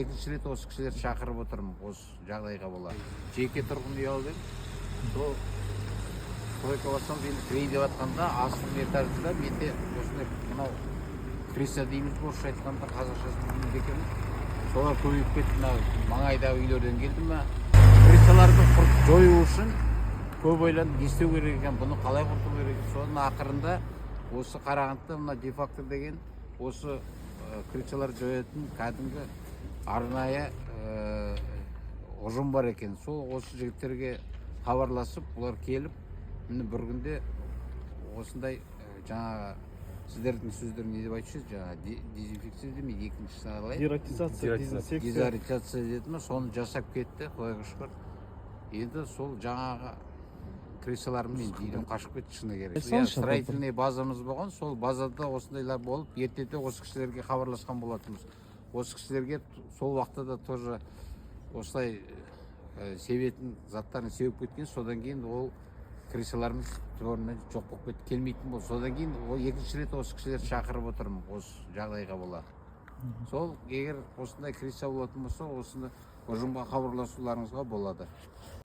екінші рет осы кісілерді шақырып отырмын осы жағдайға бола. Жеке тұрғын үй алып едім. Сол стройка басталып енді кірейін деп жатқанда астың этажында менде осындай мынау крыса дейміз бе орысша айтқанда, қазақшасын білмейді екенмін. Солар көбейіп кетті, мына маңайдағы үйлерден келді ме. Крысаларды жою үшін көп ойланып, не істеу керек екен, бұны қалай құрту керек екен. Соның ақырында осы Қарағандыда мына дефактор деген осы крысалар жоятын кәдімгі арнайы ұжым бар екен. Сол осы жігіттерге хабарласып, бұлар келіп, міне бір күнде осындай жаңағы сіздердің сөздерін не деп айтышыз, жаңағы дезинфекция демейді, екіншісі қалай? Дезинфекция деді ме, соны жасап кетті, Құдайға шүкір. Енді сол жаңағы крысалармен үйден қашып кетті, шыны керек. Строительный базамыз болған, сол базада осындайлар болып, ертеде осы кісілерге хабарласқан болатынбыз. Осы кісілерге сол уақытта да тоже осылай себетін заттарын сеуіп кеткен, содан кейін ол крысаларымыз орнынан жоқ болып кетті, келмейтін болды. Содан кейін ол екінші рет осы кісілерді шақырып отырмын осы жағдайға бола. Сол егер осындай крыса болатын болса, осыны ұжымға хабарласуларыңызға болады.